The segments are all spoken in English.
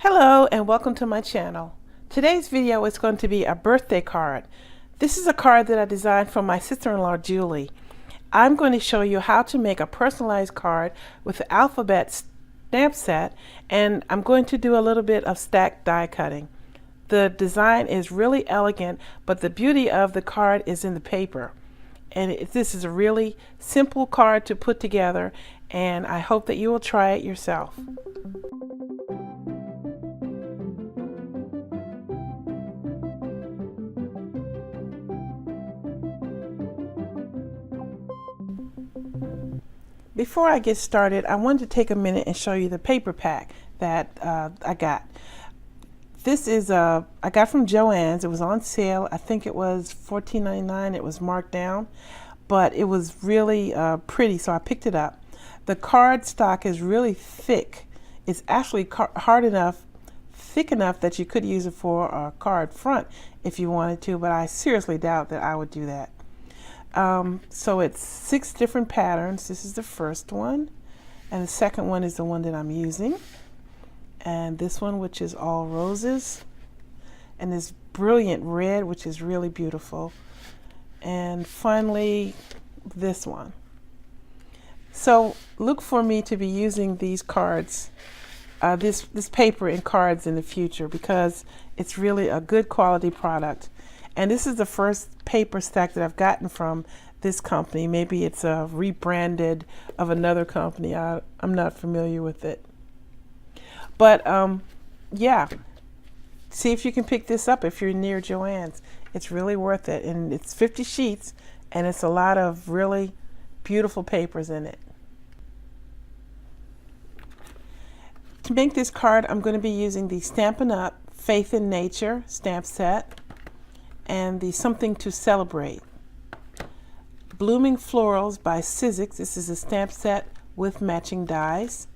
Hello and welcome to my channel. Today's video is going to be a birthday card. This is a card that I designed for my sister-in-law Julie. I'm going to show you how to make a personalized card with the alphabet stamp set, and I'm going to do a little bit of stacked die cutting. The design is really elegant, but the beauty of the card is in the paper. And this is a really simple card to put together, and I hope that you will try it yourself. Before I get started, I wanted to take a minute and show you the paper pack that I got. This is I got from Joann's. It was on sale. I think it was $14.99. It was marked down, but it was really pretty, so I picked it up. The card stock is really thick. It's actually hard enough, thick enough that you could use it for a card front if you wanted to, but I seriously doubt that I would do that. So it's 6 different patterns. This is the first one, and the second one is the one that I'm using, and this one, which is all roses, and this brilliant red, which is really beautiful, and finally this one. So look for me to be using these cards, this paper in cards in the future, because it's really a good quality product. And this is the first paper stack that I've gotten from this company. Maybe it's a rebranded of another company. I'm not familiar with it. But yeah, see if you can pick this up if you're near Joann's. It's really worth it. And it's 50 sheets, and it's a lot of really beautiful papers in it. To make this card, I'm going to be using the Stampin' Up Faith in Nature stamp set, and the Something to Celebrate. Blooming Florals by Sizzix. This is a stamp set with matching dies.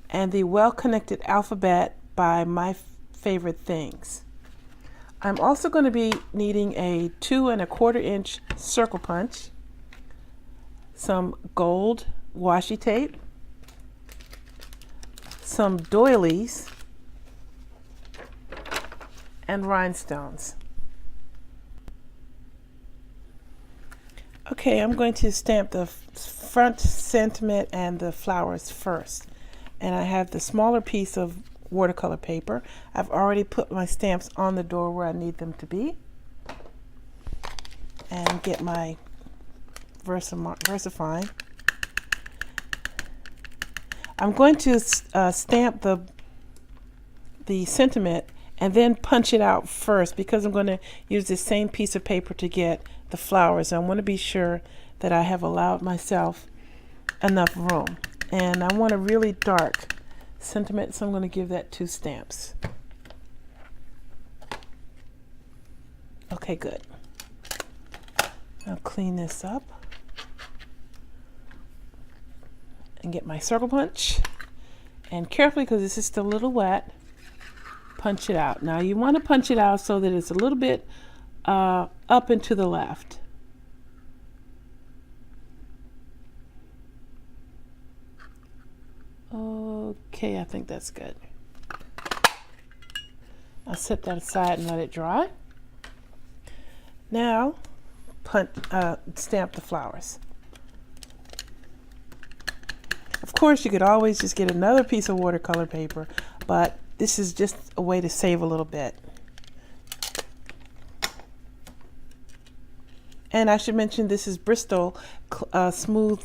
And the Well Connected Alphabet by My Favorite Things. I'm also going to be needing a 2 1/4 inch circle punch, some gold washi tape, some doilies, and rhinestones. Okay, I'm going to stamp the front sentiment and the flowers first. And I have the smaller piece of watercolor paper. I've already put my stamps on the door where I need them to be. And get my Versafine. I'm going to stamp the sentiment and then punch it out first, because I'm going to use the same piece of paper to get the flowers. I want to be sure that I have allowed myself enough room, and I want a really dark sentiment, so I'm going to give that 2 stamps. Okay, good. I'll clean this up and get my circle punch, and carefully, because this is still a little wet, punch it out. Now you want to punch it out so that it's a little bit up and to the left. Okay, I think that's good. I'll set that aside and let it dry. Now stamp the flowers. Of course, you could always just get another piece of watercolor paper, but this is just a way to save a little bit. And I should mention, this is Bristol smooth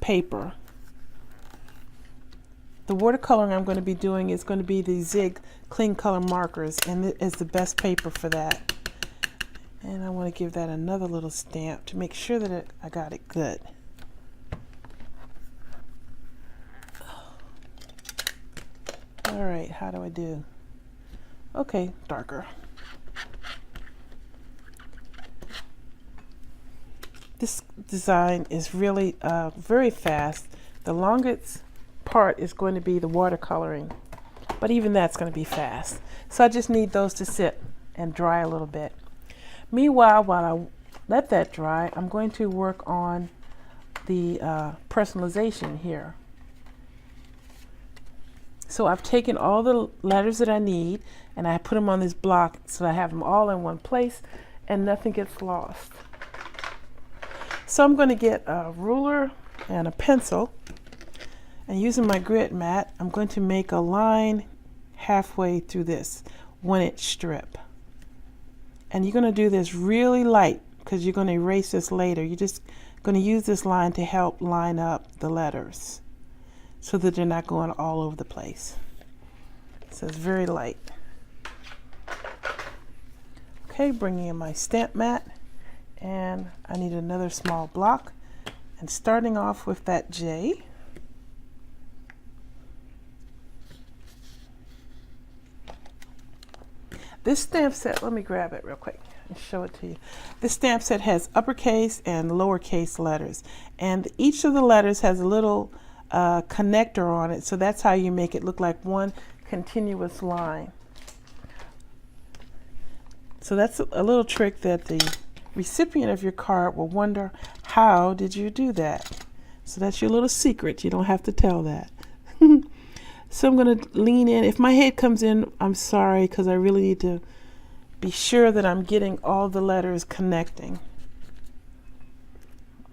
paper. The watercoloring I'm going to be doing is going to be the Zig clean color markers, and it is the best paper for that. And I want to give that another little stamp to make sure that I got it good. All right, how do I do? Okay, darker. This design is really very fast. The longest part is going to be the watercoloring, but even that's going to be fast. So I just need those to sit and dry a little bit. Meanwhile, while I let that dry, I'm going to work on the personalization here. So I've taken all the letters that I need and I put them on this block so I have them all in one place and nothing gets lost. So I'm going to get a ruler and a pencil, and using my grit mat, I'm going to make a line halfway through this 1-inch strip. And you're going to do this really light because you're going to erase this later. You're just going to use this line to help line up the letters so that they're not going all over the place. So it's very light. Okay, bringing in my stamp mat, and I need another small block, and starting off with that J. This stamp set, let me grab it real quick and show it to you. This stamp set has uppercase and lowercase letters, and each of the letters has a little connector on it, so that's how you make it look like one continuous line. So that's a little trick that the recipient of your card will wonder, how did you do that? So that's your little secret. You don't have to tell that. So I'm going to lean in. If my head comes in, I'm sorry, because I really need to be sure that I'm getting all the letters connecting.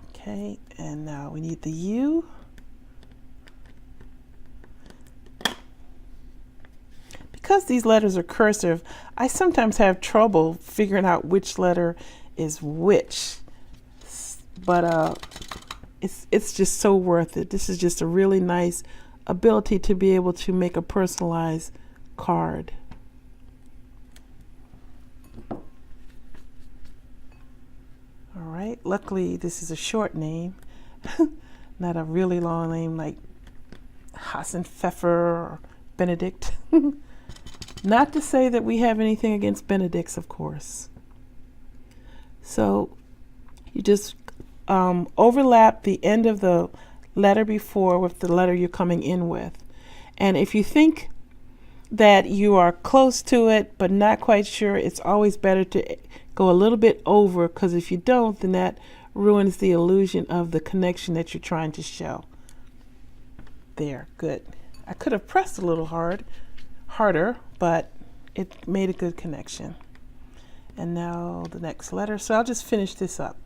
Okay, and now we need the U. Because these letters are cursive, I sometimes have trouble figuring out which letter is which, but it's just so worth it. This is just a really nice ability to be able to make a personalized card. All right, luckily this is a short name, not a really long name like Hassan Pfeffer or Benedict. Not to say that we have anything against Benedicts, of course. So you just overlap the end of the letter before with the letter you're coming in with. And if you think that you are close to it but not quite sure, it's always better to go a little bit over, because if you don't, then that ruins the illusion of the connection that you're trying to show. There, good. I could have pressed a little harder, but it made a good connection. And now the next letter. So I'll just finish this up.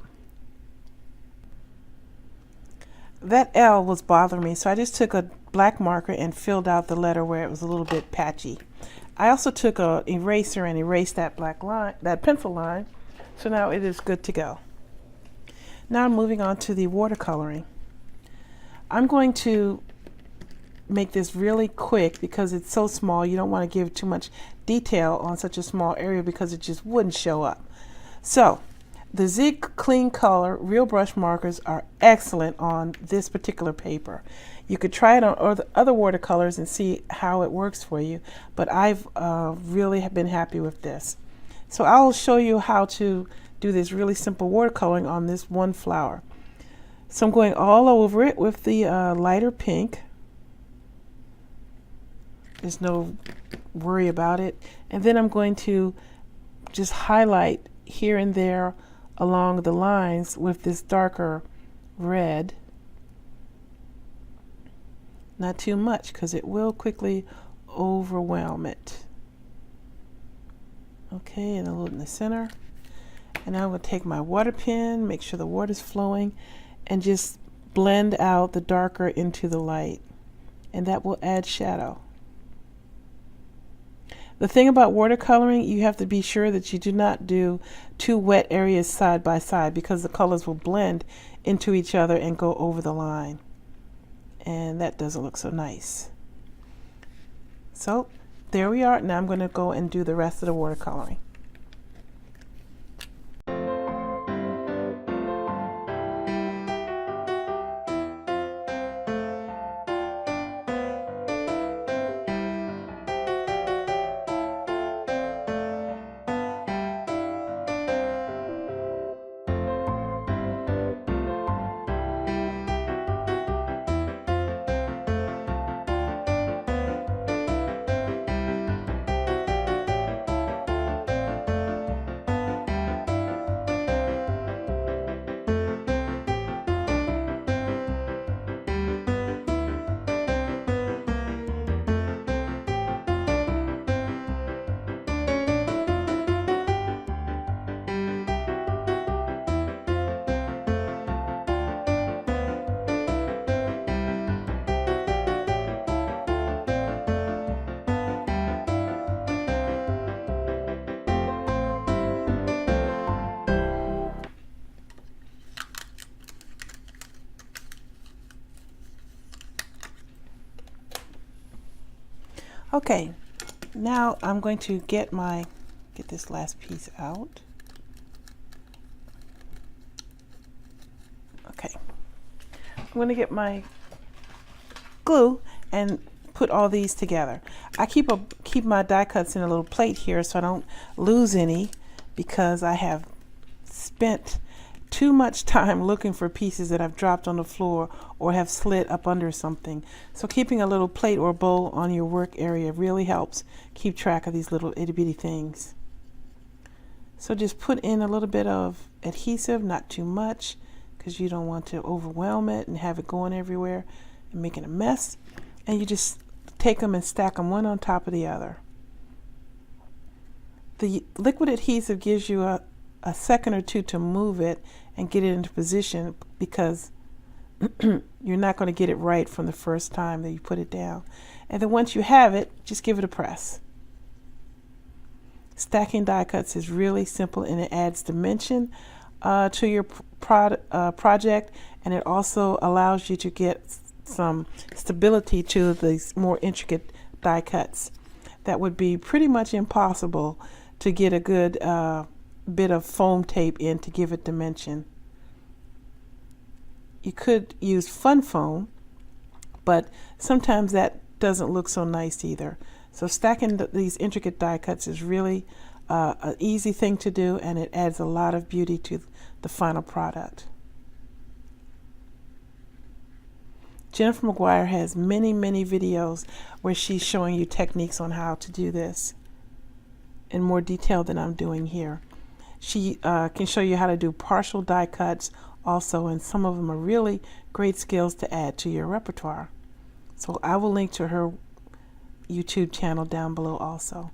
That L was bothering me, so I just took a black marker and filled out the letter where it was a little bit patchy. I also took an eraser and erased that black line, that pencil line, so now it is good to go. Now I'm moving on to the watercoloring. I'm going to make this really quick because it's so small. You don't want to give too much detail on such a small area because it just wouldn't show up. So the Zig Clean Color Real Brush Markers are excellent on this particular paper. You could try it on other watercolors and see how it works for you, but I've really been happy with this. So I'll show you how to do this really simple watercoloring on this one flower. So I'm going all over it with the lighter pink. There's no worry about it. And then I'm going to just highlight here and there along the lines with this darker red. Not too much because it will quickly overwhelm it. Okay, and a little in the center. And now I'm going to take my water pen, make sure the water's flowing, and just blend out the darker into the light. And that will add shadow. The thing about watercoloring, you have to be sure that you do not do two wet areas side by side because the colors will blend into each other and go over the line. And that doesn't look so nice. So there we are. Now I'm going to go and do the rest of the watercoloring. Okay, now I'm going to get this last piece out. Okay, I'm going to get my glue and put all these together. I keep my die cuts in a little plate here so I don't lose any, because I have spent too much time looking for pieces that I've dropped on the floor or have slid up under something. So keeping a little plate or bowl on your work area really helps keep track of these little itty bitty things. So just put in a little bit of adhesive, not too much, because you don't want to overwhelm it and have it going everywhere and making a mess. And you just take them and stack them one on top of the other. The liquid adhesive gives you a second or two to move it and get it into position, because you're not going to get it right from the first time that you put it down. And then once you have it, just give it a press. Stacking die cuts is really simple, and it adds dimension to your project, and it also allows you to get some stability to these more intricate die cuts that would be pretty much impossible to get a good bit of foam tape in to give it dimension. You could use fun foam, but sometimes that doesn't look so nice either. So stacking these intricate die cuts is really an easy thing to do, and it adds a lot of beauty to the final product. Jennifer McGuire has many videos where she's showing you techniques on how to do this in more detail than I'm doing here. She can show you how to do partial die cuts also, and some of them are really great skills to add to your repertoire. So I will link to her YouTube channel down below also.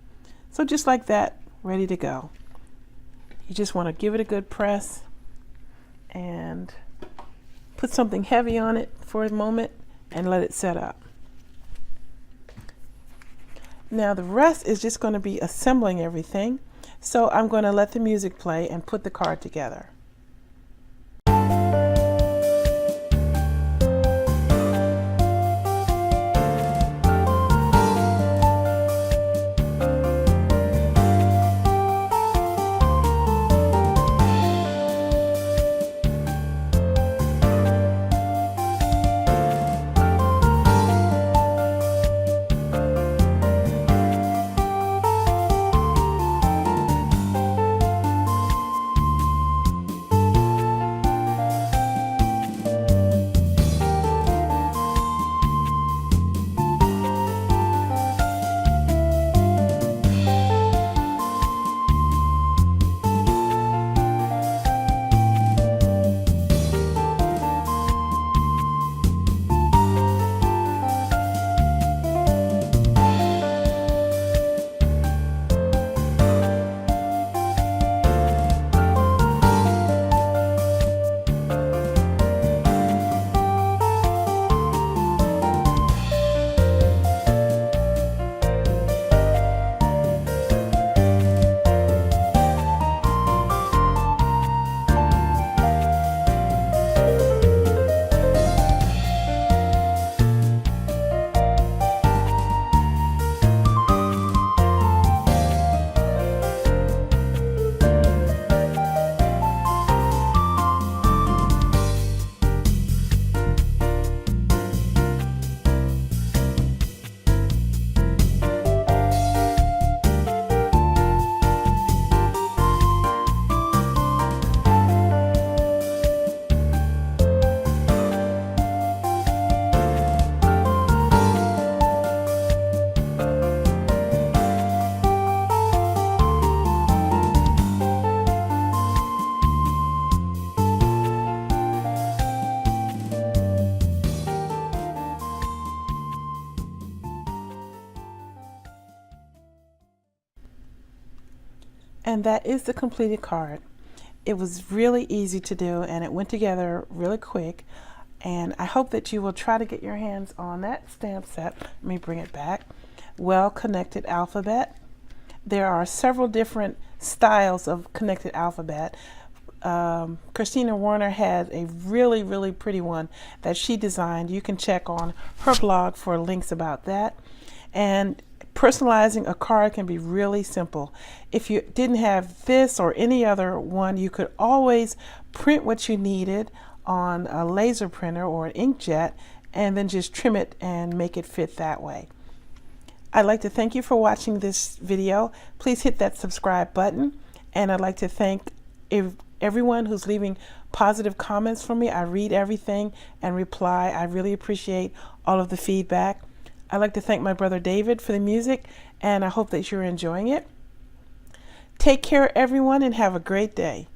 So just like that, ready to go. You just want to give it a good press and put something heavy on it for a moment and let it set up. Now the rest is just going to be assembling everything. So I'm going to let the music play and put the card together. And that is the completed card. It was really easy to do, and it went together really quick. And I hope that you will try to get your hands on that stamp set. Let me bring it back. Well Connected Alphabet. There are several different styles of connected alphabet. Christina Warner had a really pretty one that she designed. You can check on her blog for links about that. And Personalizing a card can be really simple. If you didn't have this or any other one, you could always print what you needed on a laser printer or an inkjet and then just trim it and make it fit that way. I'd like to thank you for watching this video. Please hit that subscribe button, and I'd like to thank everyone who's leaving positive comments for me. I read everything and reply. I really appreciate all of the feedback. I'd like to thank my brother David for the music, and I hope that you're enjoying it. Take care, everyone, and have a great day.